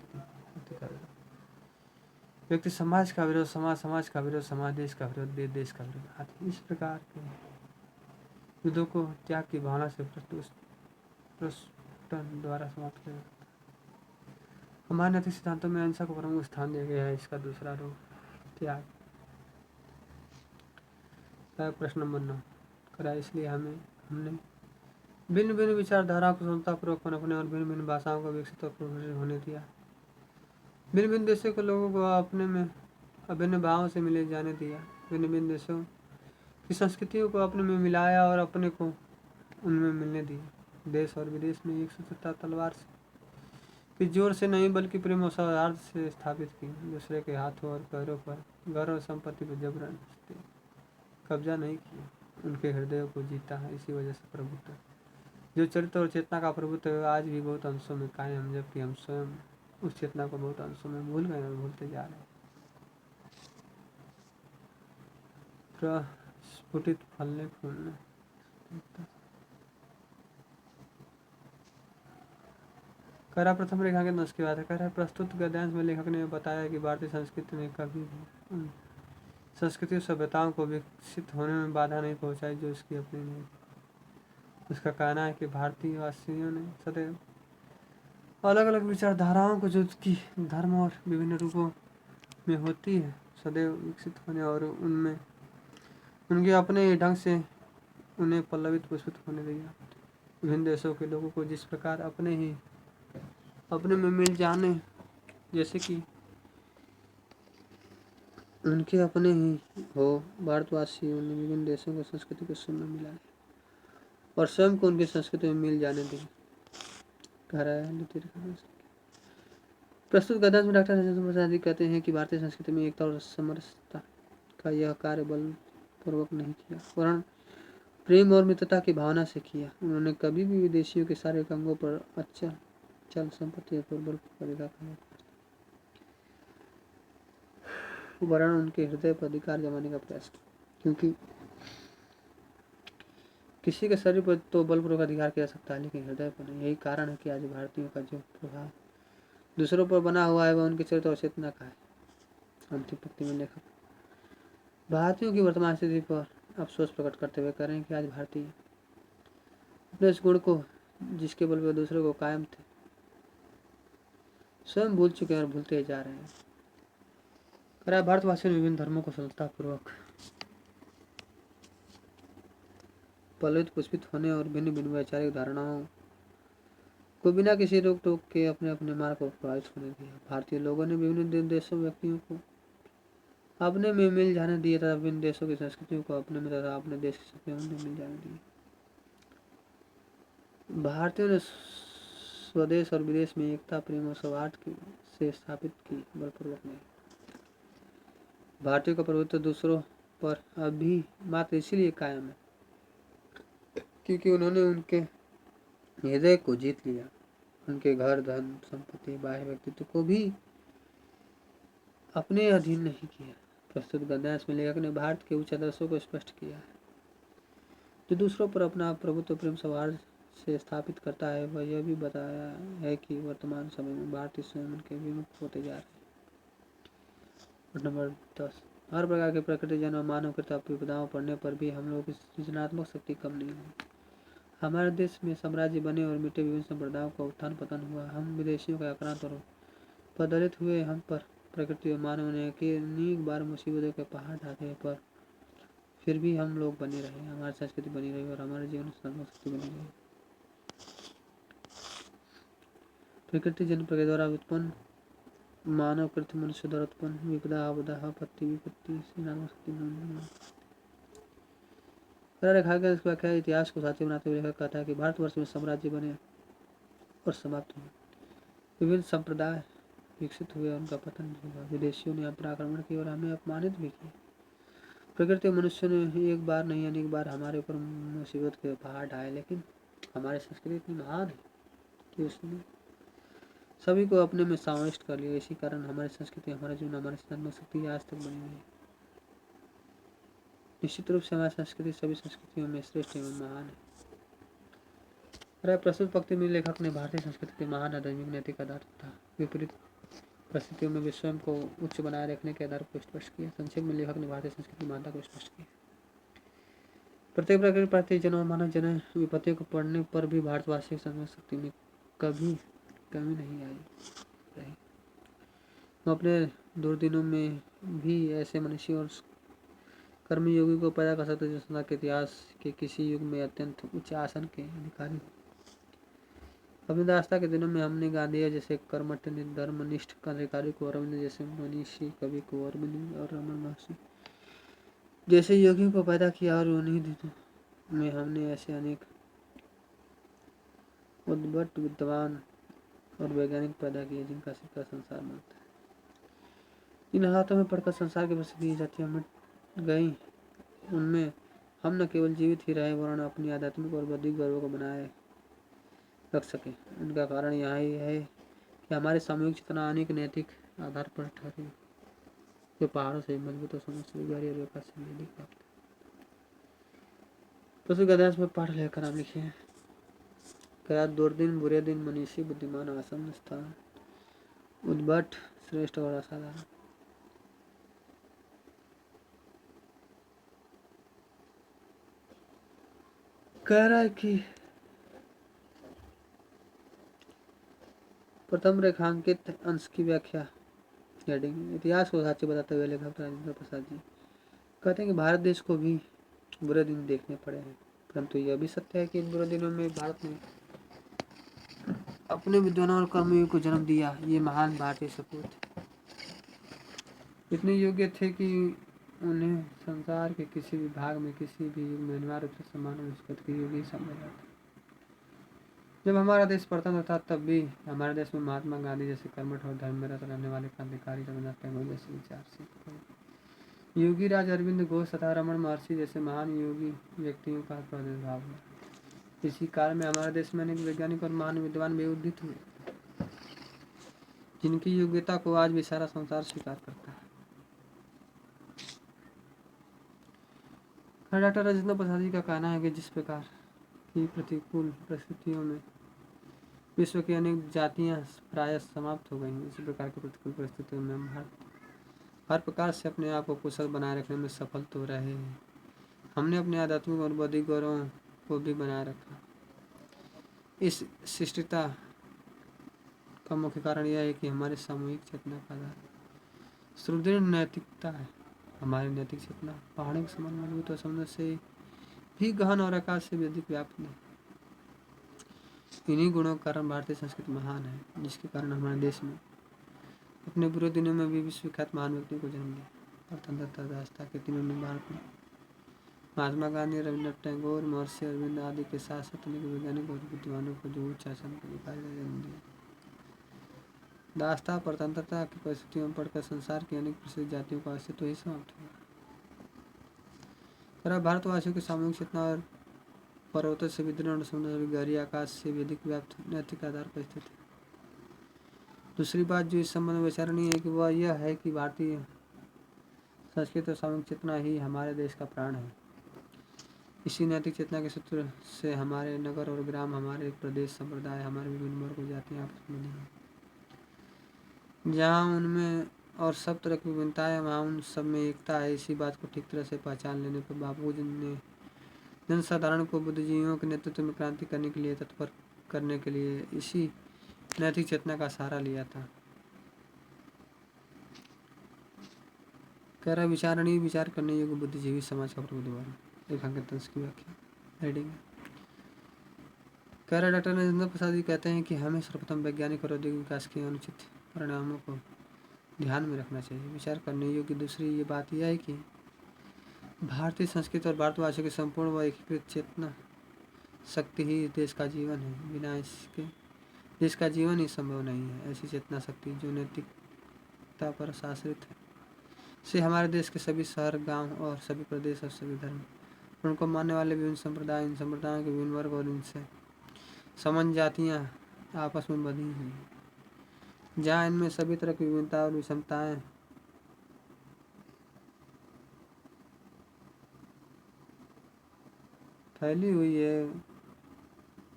व्यक्ति समाज का विरोध, समाज का विरोध, समाज देश का विरोध, देश का विरोध आदि। इस प्रकार के युद्धों को त्याग की भावना से प्रस्फुटन द्वारा समाप्त किया जाता है। हमारे नैतिक सिद्धांतों में अहिंसा को प्रमुख स्थान दिया गया है। इसका दूसरा रूप त्याग। प्रश्न नंबर 9 करा, इसलिए हमने भिन्न भिन्न विचारधाराओं को समतापूर्वक पनपने और भिन्न भिन्न भाषाओं को विकसित और प्रभावित होने दिया। भिन्न भिन्न देशों के लोगों को अपने में अभिन्न भावों से मिले जाने दिया। भिन्न भिन्न देशों की संस्कृतियों को अपने में मिलाया और अपने को उनमें मिलने दिया। देश और विदेश में एक सूत्रता तलवार से कि जोर से नहीं बल्कि प्रेम और सौहार्द से स्थापित की। दूसरे के हाथों और पैरों पर, घर और संपत्ति पर जबरन कब्जा नहीं किया, उनके हृदयों को जीता है। इसी वजह से प्रभुत्व, जो चरित्र और चेतना का प्रभुत्व है, आज भी बहुत अंशों में कायम, जबकि हम स्वयं उस चेतना को बहुत अंशों में भूल गए और भूलते जा रहे हैं। प्रस्फुटित फलने फूलने करा, प्रथम रेखांकित नष्ट की बात है। कह रहा है प्रस्तुत गद्यांश में लेखक ने बताया कि भारतीय संस्कृति ने कभी भी संस्कृति सभ्यताओं को विकसित होने में बाधा नहीं पहुंचाई जो इसकी अपनी नहीं। उसका कहना है कि भारतीय वासियों ने सदैव अलग अलग विचारधाराओं को, जो उसकी धर्म और विभिन्न रूपों में होती है, सदैव विकसित होने और उनमें उनके अपने ढंग से उन्हें पल्लवित पुष्पित होने दिया। विभिन्न देशों के लोगों को जिस प्रकार अपने में मिल जाने, जैसे कि उनके अपने ही हो, भारतवासियों ने विभिन्न देशों की संस्कृति को सुनना मिला और स्वयं को उनकी संस्कृति में मिल जाने दी। कह रहा है प्रस्तुत गद्यांश में डॉक्टर रजत प्रसाद जी कहते हैं कि भारतीय संस्कृति में एकता और समरसता का यह कार्य बलपूर्वक नहीं किया, वरन प्रेम और मित्रता की भावना से किया। उन्होंने कभी भी विदेशियों के सारे अंगों पर अचल चल संपत्ति पर बलपूर्वक अधिकार करने, वरन उनके हृदय पर अधिकार जमाने का प्रयास किया। क्योंकि किसी के शरीर पर तो बलपूर्वक अधिकार किया जा सकता है, लेकिन हृदय पर नहीं। यही कारण है कि आज भारतीयों का जो प्रभाव दूसरों पर बना हुआ है, वह उनके चरित्र और चेतना का है। अंतिम पंक्ति में लेखक भारतीयों की वर्तमान स्थिति पर अफसोस प्रकट करते हुए कह रहे हैं कि आज भारतीय अपने इस गुण को, जिसके बल पर दूसरों को कायम थे, स्वयं भूल चुके हैं और भूलते जा रहे हैं। भारतवासियों ने विभिन्न धर्मों को सफलतापूर्वक पल्लवित पुष्पित होने और भिन्न भिन्न वैचारिक धारणाओं को बिना किसी रोक टोक के अपने अपने मार्ग को प्रभावित होने दिया। भारतीय लोगों ने विभिन्न देशों व्यक्तियों को अपने में मिल जाने दिए तथा विभिन्न देशों की संस्कृतियों को अपने में तथा अपने देश की संस्कृतियों में मिल जाने दिए। भारतीयों ने स्वदेश और विदेश में एकता, प्रेम और सौहार्द से स्थापित की, बलपूर्वक नहीं। भारतीयों का प्रभुत्व दूसरों पर अभी मात्र इसीलिए कायम है क्योंकि उन्होंने उनके हृदय को जीत लिया। उनके घर, धन, संपत्ति, बाह्य व्यक्तित्व को भी अपने अधीन नहीं किया। प्रस्तुत गद्यांश में लेखक ने भारत के उच्च आदर्शों को स्पष्ट किया है, जो दूसरों पर अपना प्रभुत्व प्रेम सौहार्द से स्थापित करता है। वह यह भी बताया है कि वर्तमान समय में भारतीय स्वयं उनके विमुख होते जा रहे हैं। नंबर 10 हर प्रकार के प्रकृति जन और मानवकृत विपदाओं पड़ने पर भी हम लोगों की सृजनात्मक शक्ति कम नहीं हुई। हमारे देश में साम्राज्य बने और मिटे, विभिन्न संप्रदायों का उत्थान पतन हुआ। हम विदेशियों का आक्रांत और पदलित हुए, हम पर प्रकृति और मानव ने अनेक बार मुसीबतों के पहाड़ ढाके, पर फिर भी हम लोग बने रहे, हमारी संस्कृति बनी रही और हमारे जीवन शक्ति बनी रही। प्रकृति जनप्रकृति के द्वारा उत्पन्न, मानव कृत मनुष्य द्वारा उत्पन्न, विपदा आपदा आपत्ति विपत्ति से नाम शक्ति रेखा का व्याख्या इतिहास को साथी बनाते हुए लेखक कहता है कि भारतवर्ष में साम्राज्य बने और समाप्त हुए, विभिन्न संप्रदाय विकसित हुए, उनका पतन भी हुआ, विदेशियों ने अपना आक्रमण किया और हमें अपमानित भी किया। प्रकृति और मनुष्य ने एक बार नहीं अनेक बार हमारे ऊपर मुसीबत के पहाड़ ढाए, लेकिन हमारी संस्कृति इतनी महान है कि उसने सभी को अपने में समाविष्ट कर लिया। इसी कारण हमारी संस्कृति, हमारा जीवन, हमारी सनातन शक्ति आज तक बनी हुई है। निश्चित रूप से हमारी संस्कृति सभी संस्कृतियों में श्रेष्ठ एवं महान है। प्रस्तुत पंक्ति में लेखक ने भारतीय संस्कृति के महान आध्यात्मिक नैतिक आधार तथा विपरीत परिस्थितियों में भी स्वयं को उच्च बनाए रखने के आधार को स्पष्ट किया। संक्षेप में लेखक ने भारतीय संस्कृति की महानता को स्पष्ट किया। प्रत्येक प्रकार के भारतीय जनों मानव जन विपत्तियों को पढ़ने पर भी भारतवासी की शक्ति में कभी कमी नहीं आई रही। हम अपने दुर्दिनों में भी ऐसे मनुष्य और कर्मयोगी को पैदा कर सकते जो संसार के इतिहास के किसी युग में अत्यंत उच्च आसन के अधिकारी हो। अपनी दास्ता के दिनों में हमने गांधी जैसे कर्मठ धर्मनिष्ठ क्रांतिकारी को, अरविंद जैसे मनीषी कवि को, अरविंद और रमन महर्षि जैसे योगियों को पैदा किया, और उन्हीं दिनों में हमने ऐसे अनेक उद्भट विद्वान और वैज्ञानिक पैदा किए जिनका सिक्का संसार मानता है। इन हाथों में पढ़कर संसार की प्रसिद्धि जातियां मिट गई, उनमें हम न केवल जीवित ही रहे वरन अपनी आध्यात्मिक और बौद्धिक गौरव को बनाए रख सके। इनका कारण यह ही है कि हमारे सामूहिक चेतना अनेक नैतिक आधार पर ठहरी, जो पहाड़ों से मजबूत और समझ से गहरी और विकास से अधिक प्राप्त है। पुस्तक अध्यास में पाठ लेकर हम लिखे हैं, क्या दुर्दिन बुरे दिन, मनीषी बुद्धिमान आसन स्थान, उद्भट श्रेष्ठ और असाधारण। कह रहा है कि प्रथम रेखांकित अंश की व्याख्या हेडिंग, इतिहास को साक्ष्य बताते हुए लेखक राजेंद्र प्रसाद जी कहते हैं कि भारत देश को भी बुरे दिन देखने पड़े हैं, परंतु यह भी सत्य है कि इन बुरे दिनों में भारत ने अपने विद्वानों और कर्मयोगियों को जन्म दिया। ये महान भारतीय सपूत इतने योग्य थे कि उन्हें संसार के किसी भी भाग में किसी भी युग में अनिवार्य रूप से सम्मान और रिश्वत के योग्य समझा जाता। जब हमारा देश स्वतंत्र था तब भी हमारे देश में महात्मा गांधी जैसे कर्मठ और धर्म में रत रहने वाले क्रांतिकारी, रविन्द्रनाथ टैगोर जैसे विचारशील योगी राज, अरविंद घोष तथा रमन महर्षि जैसे महान योगी व्यक्तियों का प्रादुर्भाव हुआ। इसी काल में हमारे देश में अनेक वैज्ञानिक और महान विद्वान भी उदित हुए, जिनकी योग्यता को आज भी सारा संसार स्वीकार करता है। डॉक्टर राजेंद्र प्रसाद जी का कहना है कि जिस प्रकार की प्रतिकूल परिस्थितियों में विश्व की अनेक जातियां प्रायः समाप्त हो गई हैं, इसी प्रकार की प्रतिकूल परिस्थितियों में हम हर प्रकार से अपने आप को कुशल बनाए रखने में सफल तो रहे हैं। हमने अपने आध्यात्मिक और बौद्धिक गौरव को भी बनाए रखा। इस शिष्टता का मुख्य कारण यह है कि हमारी सामूहिक चेतना का आधार सुदृढ़ नैतिकता है। हमारी नैतिक चेतना पहाड़ों के समान मजबूत और समुद्र से भी गहन और आकाश से भी अधिक व्याप्त है। इन्हीं गुणों के कारण भारतीय संस्कृति महान है, जिसके कारण हमारे देश में अपने बुरे दिनों में भी विश्वविख्यात महान व्यक्तियों को जन्म दिया। स्वतंत्रता दास्ता के दिनों में भारत में महात्मा गांधी, रविन्द्रनाथ टैगोर, महर्षि अरविंद आदि के साथ साथ अनेक वैज्ञानिक और विद्वानों को जो उच्च आसन के अधिकारी का जन्म दिया। दास्ता स्वतंत्रता की परिस्थितियों में पढ़कर संसार की अनेक प्रसिद्ध जातियों का अस्तित्व ही समाप्त हुआ। भारतवासियों की सामूहिक चेतना और पर्वतों से भी दृढ़, समुद्र से भी गहरी, आकाश से भी अधिक व्याप्त नैतिक आधार पर स्थित है। दूसरी बात जो इस संबंध में विचारणीय है कि वह यह है कि भारतीय संस्कृति और सामूहिक चेतना ही हमारे देश का प्राण है। इसी नैतिक चेतना के सूत्र से हमारे नगर और ग्राम, हमारे प्रदेश, संप्रदाय, हमारे विभिन्न वर्ग और जातियां आपस में बनी हैं। जहाँ उनमें और सब तरह की विभिन्नताएं है, वहाँ उन सब में एकता है। इसी बात को ठीक तरह से पहचान लेने पर बापू जी ने जनसाधारण को बुद्धिजीवियों के नेतृत्व में क्रांति करने के लिए तत्पर करने के लिए इसी नैतिक चेतना का सहारा लिया था। कह रहा है विचारणीय, विचार करने योग्य बुद्धिजीवी समाज का प्रभुत्व वर्ग। रेखांकित अंश की व्याख्या रीडिंग। कह रहा डॉक्टर नरेंद्र प्रसाद जी कहते हैं कि हमें सर्वप्रथम वैज्ञानिक और औद्योगिक विकास के अनुचित परिणामों को ध्यान में रखना चाहिए। विचार करने योग्य दूसरी ये बात यह है कि भारतीय संस्कृति और भारतवासियों की संपूर्ण व एकीकृत चेतना शक्ति ही देश का जीवन है। बिना इसके देश का जीवन ही संभव नहीं है। ऐसी चेतना शक्ति जो नैतिकता पर आश्रित है, से हमारे देश के सभी शहर, गांव और सभी प्रदेश और सभी धर्म और उनको मानने वाले विभिन्न संप्रदाय, इन संप्रदायों के विभिन्न वर्ग और इनसे समान जातियाँ आपस में बंधी हुई हैं, जहाँ इनमें सभी तरह की विभिन्नता और विषमताएं फैली हुई है,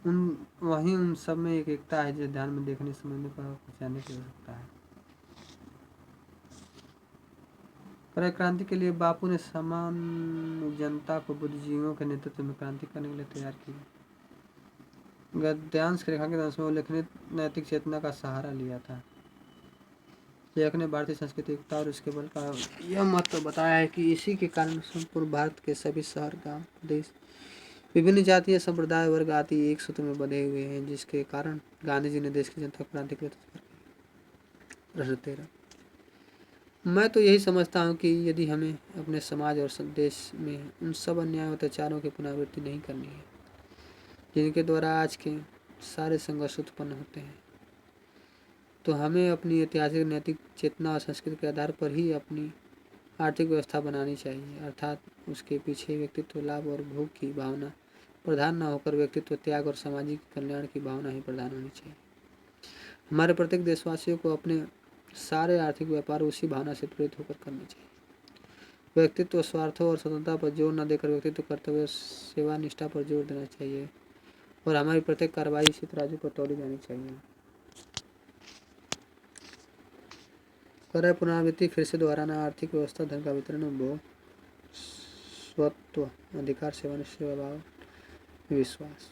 वहीं उन सब में एक एकता है जिसे ध्यान में देखने, समझने पर पहचानने की आवश्यकता है। पर क्रांति के लिए बापू ने सामान्य जनता को बुद्धिजीवियों के नेतृत्व में क्रांति करने के लिए तैयार किया। गद्यांश के रेखांकित अंश में उल्लेखित नैतिक चेतना का सहारा लिया था। लेखक ने भारतीय संस्कृति एकता और इसके बल का यह महत्व बताया है कि इसी के कारण संपूर्ण भारत के सभी शहर, गांव, प्रदेश, विभिन्न जातीय संप्रदाय, वर्ग आदि एक सूत्र में बंधे हुए हैं, जिसके कारण गांधी जी ने देश की जनता को क्रांति के लिए तत्पर किया। प्रश्न 13। मैं तो यही समझता हूँ कि यदि हमें अपने समाज और देश में उन सब अन्याय और अत्याचारों की पुनरावृत्ति नहीं करनी है जिनके द्वारा आज के सारे संघर्ष उत्पन्न होते हैं, तो हमें अपनी ऐतिहासिक नैतिक चेतना और संस्कृति के आधार पर ही अपनी आर्थिक व्यवस्था बनानी चाहिए। अर्थात उसके पीछे व्यक्तित्व लाभ और भोग की भावना प्रधान न होकर व्यक्तित्व त्याग और सामाजिक कल्याण की भावना ही प्रधान होनी चाहिए। हमारे प्रत्येक देशवासियों को अपने सारे आर्थिक व्यापार उसी भावना से प्रेरित होकर करने चाहिए। व्यक्तित्व स्वार्थों और स्वतंत्रता पर जोर न देकर व्यक्तित्व कर्तव्य और सेवा निष्ठा पर जोर देना चाहिए और हमारी प्रत्येक कार्रवाई इसी तराजू पर तोड़ी जानी चाहिए। कर पुनरावृत्ति फिर से दोहराना, आर्थिक व्यवस्था, धन का वितरण, भोग, स्वत्व, अधिकार, सेवा भाव, विश्वास।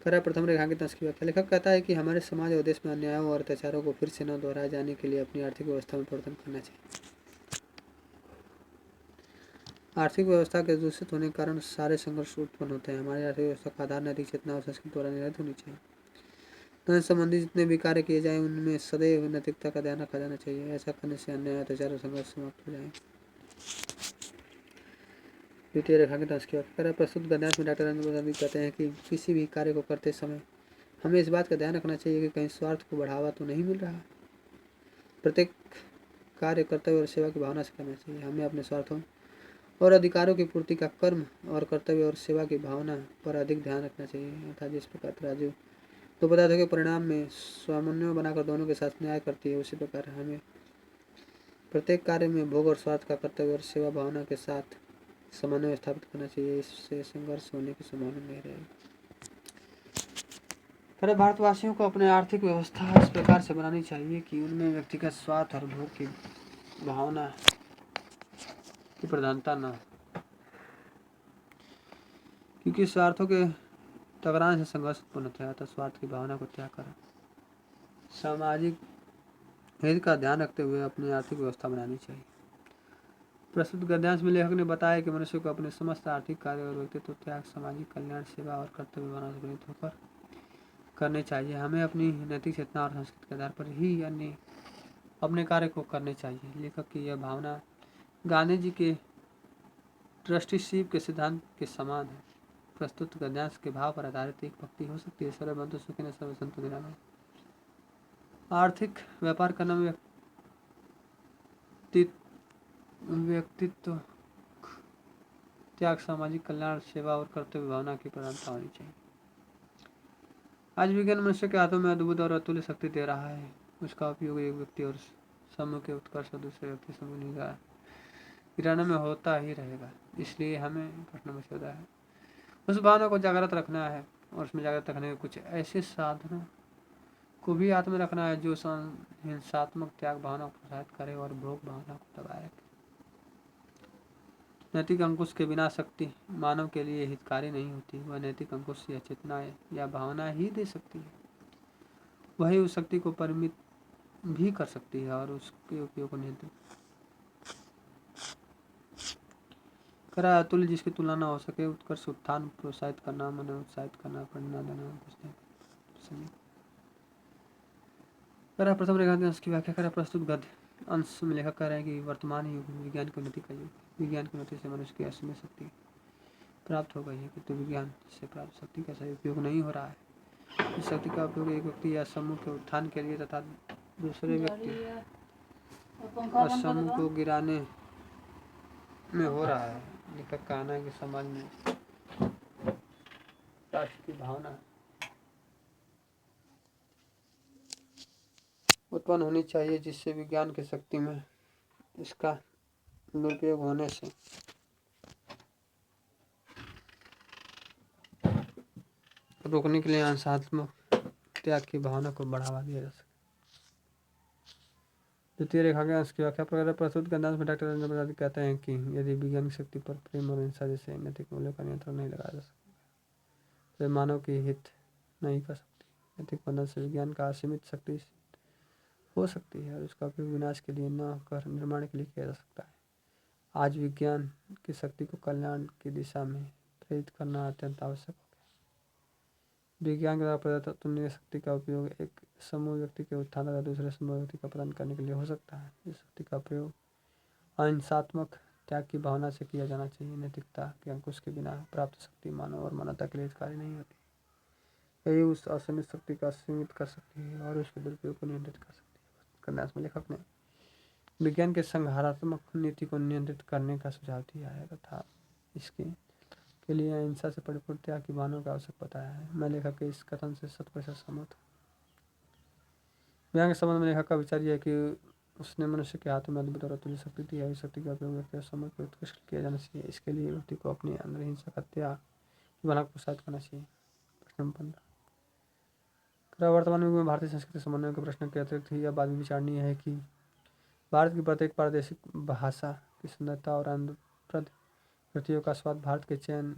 कर प्रथम रेखांकित अंश की व्याख्या। लेखक कहता है कि हमारे समाज और देश में अन्यायों और अत्याचारों को फिर से न दोहराए जाने के लिए अपनी आर्थिक व्यवस्था में परिवर्तन करना चाहिए। आर्थिक व्यवस्था के दूषित होने के कारण सारे संघर्ष उत्पन्न होते हैं। हमारी आर्थिक व्यवस्था का आधार नैतिक चेतना और संस्कृति द्वारा निर्धारित होनी चाहिए। धन संबंधी जितने भी कार्य किए जाए उनमें सदैव नैतिकता का ध्यान रखा जाना चाहिए। ऐसा करने से अन्याय, अत्याचार और संघर्ष समाप्त हो जाएंगे। द्वितीय रेखांकित अंश की व्याख्या। प्रस्तुत गद्यांश में डॉक्टर नरेंद्र प्रसाद कहते हैं कि किसी भी कार्य को करते समय हमें इस बात का ध्यान रखना चाहिए कि कहीं स्वार्थ को बढ़ावा तो नहीं मिल रहा। प्रत्येक कार्य कर्तव्य और सेवा की भावना से करना चाहिए। हमें अपने स्वार्थों और अधिकारों की पूर्ति का कर्म और कर्तव्य और सेवा की भावना पर अधिक ध्यान रखना चाहिए। अर्थात जिस प्रकार तराजू दो पदार्थों के परिणाम में समन्वय बनाकर दोनों के साथ न्याय करती है, उसी प्रकार हमें प्रत्येक कार्य में भोग और स्वार्थ का कर्तव्य और सेवा भावना के साथ समन्वय स्थापित करना चाहिए। इससे संघर्ष होने की संभावना नहीं रहेगी। पर भारतवासियों को अपने आर्थिक व्यवस्था इस प्रकार से बनानी चाहिए कि उनमें व्यक्तिगत स्वार्थ और भोग की भावना की प्रधानता न हो, क्योंकि स्वार्थों के टकराने से संघर्ष उत्पन्न होता है। अतः स्वार्थ की भावना को त्याग कर सामाजिक हित का ध्यान रखते हुए अपनी आर्थिक व्यवस्था बनानी चाहिए। प्रस्तुत गद्यांश में लेखक ने बताया कि मनुष्य को अपने समस्त आर्थिक कार्य और व्यक्तित्व त्याग, सामाजिक कल्याण, सेवा और कर्तव्य भावना से प्रेरित होकर करने चाहिए। हमें अपनी नैतिक चेतना और संस्कृति के आधार पर ही अन्य अपने कार्य को करने चाहिए। लेखक की यह भावना गांधी जी के ट्रस्टीशिप के सिद्धांत के समान है। प्रस्तुत गद्यांश के भाव पर आधारित एक पंक्ति हो सकती है। सर्वबंधु सुखिनः सर्वे सन्तु निरामया। आर्थिक व्यापार करना में व्यक्तित्व त्याग, सामाजिक कल्याण, सेवा और कर्तव्य भावना की प्रधानता होनी चाहिए। आज विज्ञान मनुष्य के हाथों में अद्भुत और अतुल्य शक्ति दे रहा है। उसका उपयोग एक व्यक्ति और समूह के उत्कर्ष और दूसरे व्यक्ति समूह निगाह गिराने में होता ही रहेगा। इसलिए हमें प्रश्न में होता है उस भावना को जागृत रखना है और उसमें जागृत रखने के कुछ ऐसे साधनों को भी हाथ में रखना है जो हिंसात्मक त्याग भावना को प्रोत्साहित करे और भोग भावना को दबाए रखे। नैतिक अंकुश के बिना शक्ति मानव के लिए हितकारी नहीं होती। वह नैतिक अंकुश या चेतना या भावना ही दे सकती है। वही उस शक्ति को परिमित भी कर सकती है और उसके उपयोग को नियंत्रित करा अतुल्य जिसकी तुलना न हो सके, उत्कर्ष उत्थान प्रोत्साहित करना, मन उत्साहित करना, प्रेरणा देना, कुछ नहीं। करा प्रथम रेखांश की व्याख्या करा। प्रस्तुत गद्य अंश में लेखक कह रहे हैं कि वर्तमान युग में विज्ञान की उन्नति का युग, विज्ञान की उन्नति से मनुष्य की असीमित शक्ति प्राप्त हो गई है, किंतु विज्ञान से प्राप्त शक्ति का सही उपयोग नहीं हो रहा है। इस शक्ति का उपयोग एक व्यक्ति या समूह के उत्थान के लिए तथा दूसरे व्यक्ति और समूह को गिराने में हो रहा है। लेखक कहना है कि समाज में राष्ट्र की भावना उत्पन्न होनी चाहिए, जिससे विज्ञान की शक्ति में इसका दुरुपयोग होने से रोकने के लिए अंशात्मक त्याग की भावना को बढ़ावा दिया जा सके। द्वितीय रेखा के अंश की व्याख्या प्रकार प्रस्तुत गंधांश में डॉक्टर रविंद्र प्रसाद कहते हैं कि यदि विज्ञान की शक्ति पर प्रेम और हिंसा जैसे नैतिक मूल्यों का नियंत्रण नहीं लगाया जा सकता, तो मानव की हित नहीं कर सकती। नैतिक बंधन से विज्ञान का असीमित शक्ति हो सकती है और उसका उपयोग विनाश के लिए न कर निर्माण के लिए किया जा सकता है। आज विज्ञान की शक्ति को कल्याण की दिशा में प्रेरित करना अत्यंत आवश्यक हो गया। विज्ञान के द्वारा प्रदत्त तुलनीय शक्ति का उपयोग एक समूह व्यक्ति के उत्थान तथा दूसरे समूह व्यक्ति का प्रदान करने के लिए हो सकता है। इस शक्ति का प्रयोग अहिंसात्मक त्याग की भावना से किया जाना चाहिए। नैतिकता के अंकुश के बिना प्राप्त शक्ति मानव और मानवता के लिए हितकारी नहीं होती। यही उस असीमित शक्ति का सीमित कर सकती है और उसके दुरुपयोग को नियंत्रित कर सकती है। उपन्यास में लेखक ने विज्ञान के संहारात्मक नीति को नियंत्रित करने का सुझाव दिया है तथा इसके के लिए अहिंसा से परिपूर्ण त्याग की भावना का आवश्यक बताया है। मैं लेखक के इस कथन से 100% सहमत हूँ। विज्ञान के संबंध में लेखक का विचार यह है कि उसने मनुष्य के हाथों में अद्भुत और अतुल्य शक्ति दी है। इस शक्ति का उपयोग व्यक्ति और समाज को उत्कृष्ट किया जाना चाहिए। इसके लिए व्यक्ति को अपने अंदर हिंसा का त्याग की भावना को प्रोत्साहित करना चाहिए। प्रश्न 15 वर्तमान युग में भारतीय संस्कृति समन्वय के प्रश्न के अतिरिक्त यह बात भी विचारणीय है कि भारत की प्रत्येक प्रादेशिक भाषा की सुंदरता और आनंदप्रद कृतियों का स्वाद भारत के चयन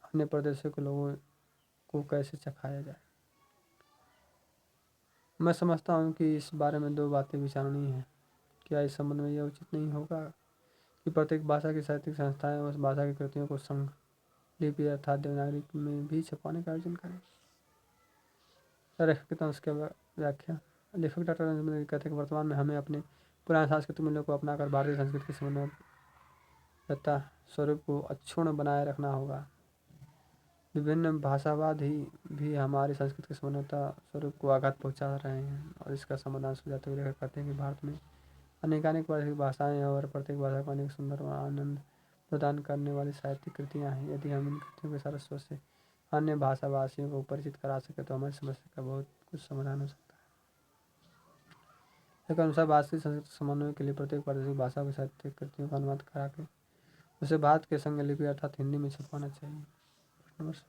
अन्य प्रदेशों के लोगों को कैसे चखाया जाए। मैं समझता हूँ कि इस बारे में दो बातें विचारणीय हैं। क्या इस संबंध में यह उचित नहीं होगा कि प्रत्येक भाषा की साहित्यिक संस्थाएं उस भाषा की कृतियों को संघ लिपि अर्थात देवनागरी में भी छपवाने का आयोजन करें। लेखक के अंश की व्याख्या। लेखक डॉक्टर रविंद्र कहते हैं कि वर्तमान में हमें अपने पुराने सांस्कृतिक मूल्यों को अपनाकर भारतीय संस्कृति के समन्वयता स्वरूप को अक्षुण्ण बनाए रखना होगा। विभिन्न भाषावाद भी हमारी संस्कृति के समन्वयता स्वरूप को आघात पहुंचा रहे हैं और इसका समाधान सुझाते हुए लेखक कहते हैं कि भारत में अनेकानेक भाषाएं हैं और प्रत्येक भाषा को अनेक सुंदर और आनंद प्रदान करने वाली साहित्यिक कृतियाँ हैं। यदि हम इन कृतियों के सारस्वत से अन्य भाषाभाषियों को परिचित करा सके तो हमारी समस्या का बहुत कुछ समाधान हो सकता है। एक अनुसार भारतीय संस्कृति समन्वय के लिए प्रत्येक प्रादेशिक भाषा की साहित्यिक कृतियों का अनुवाद करा के उसे भारत के संघ लिपि अर्थात हिंदी में छपवाना चाहिए। नंबर 16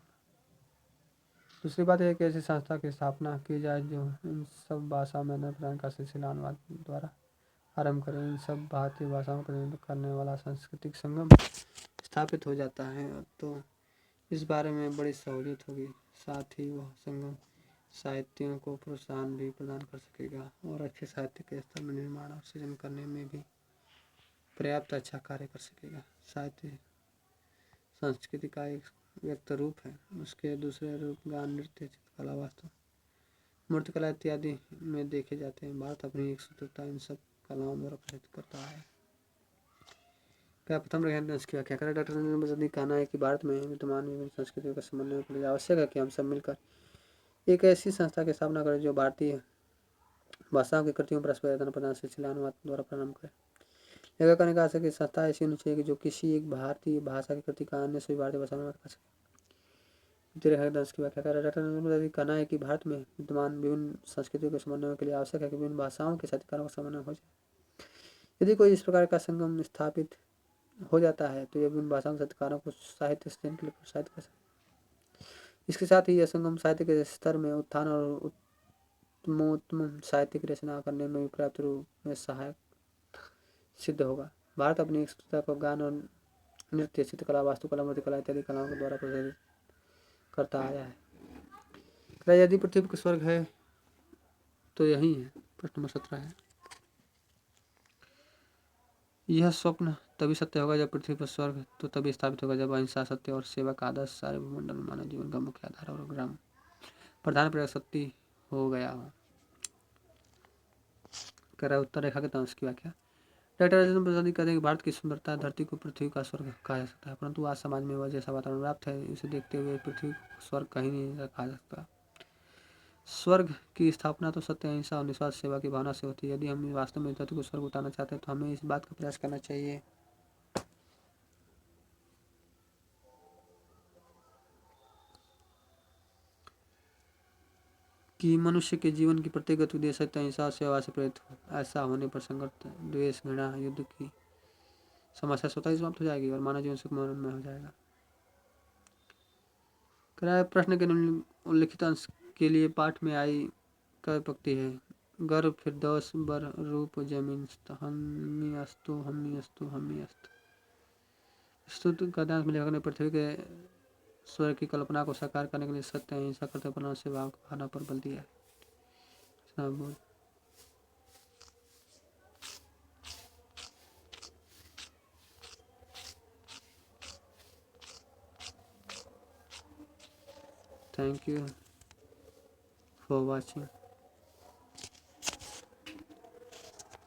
दूसरी बात यह कि ऐसी संस्था की स्थापना की जाए जो इन सब भाषा में आदान प्रदान का सिलसिला अनुवाद द्वारा आरंभ करें। इन सब भारतीय भाषाओं का प्रतिनिधित्व करने वाला सांस्कृतिक संगम स्थापित हो जाता है तो इस बारे में बड़ी सहूलियत होगी। साथ ही वह संगम साहित्यों को प्रोत्साहन भी प्रदान कर सकेगा और अच्छे साहित्य के स्तर में निर्माण और सृजन करने में भी पर्याप्त अच्छा कार्य कर सकेगा। साहित्य संस्कृति का एक व्यक्त रूप है। उसके दूसरे रूप गान, नृत्य, चित्रकला, वास्तु, मूर्तिकला इत्यादि में देखे जाते हैं। भारत अपनी एक सूत्रता इन सब कलाओं द्वारा प्रसिद्ध करता है। क्या प्रथम रेखांश की व्याख्या करें। डॉक्टर रविंद्र प्रसाद का कहना है कि भारत में विद्यमान विभिन्न संस्कृतियों का समन्वय के लिए आवश्यक है कि हम सब मिलकर एक ऐसी संस्था की स्थापना करें जो भारतीय भाषाओं की कृतियों परस्पर आदान प्रदान सिलसिला अनुवाद द्वारा प्रारंभ करें। लेखक ने कहा कि संस्था ऐसी होनी चाहिए कि जो किसी एक भारतीय भाषा की कृति का अन्य सभी भारतीय भाषा में अनुवाद कर सके। रेखांश की व्याख्या करें। डॉक्टर रविंद्र प्रसाद का कहना है कि भारत में विद्यमान विभिन्न संस्कृतियों के समन्वय के लिए आवश्यक है कि विभिन्न भाषाओं के साहित्यकारों का समन्वय हो जाए। यदि कोई इस प्रकार का संगम स्थापित हो जाता है तो यह विभिन्न भाषाओं के साहित्यकारों को साहित्य सृजन के लिए प्रोत्साहित कर सकता है। इसके साथ ही यह संगम साहित्य के स्तर में उत्थान और उत्तमोत्तम साहित्यिक रचना करने में भी पर्याप्त रूप में सहायक सिद्ध होगा। भारत अपनी एकता को गान और नृत्य, चित्रकला, वास्तुकला, मूर्तिकला इत्यादि कलाओं के द्वारा प्रदर्शित करता आया है। यदि पृथ्वी का स्वर्ग है तो यही है। प्रश्न नंबर 17 है, यह स्वप्न तभी सत्य होगा जब पृथ्वी पर स्वर्ग तो तभी स्थापित होगा जब अहिंसा, सत्य और सेवा का आदर्श सारे भूमंडल में मानव जीवन का मुख्य आधार और ग्राम प्रधान प्रेरक शक्ति हो गया हो। कर रहा उत्तर रेखा के तंस की व्याख्या। डॉक्टर राजेंद्र प्रसाद कहते हैं कि भारत की सुंदरता धरती को पृथ्वी का स्वर्ग कहा जा सकता है, परंतु आज समाज में वह जैसा वातावरण प्राप्त है इसे देखते हुए पृथ्वी को स्वर्ग कहीं नहीं कहा जा सकता। स्वर्ग की स्थापना तो सत्य, अहिंसा और निस्वार्थ सेवा की भावना से होती है। यदि हम वास्तव में धरती को स्वर्ग उतारना चाहते हैं तो हमें इस बात का प्रयास करना चाहिए कि मनुष्य के जीवन की प्रत्येक गतिविधि सत्य, अहिंसा और सेवा से प्रेरित हो। ऐसा होने पर संकट, द्वेष, घृणा, युद्ध की समस्या स्वतः ही समाप्त हो जाएगी और मानव जीवन सुखमय हो जाएगा। कराए प्रश्न के उल्लिखित अंश के लिए पाठ में आई क पंक्ति है। गर्भ फिरदौस बर रूप जमीन हमी अस्तु हमी अस्तु हमी अस्तु। स्तुत गद्यांश में लेखक ने पृथ्वी के स्वर्ग की कल्पना को साकार करने के लिए सत्य, अहिंसा, कर्तव्य और सेवा की भावना पर बल दिया है। Thank you for watching.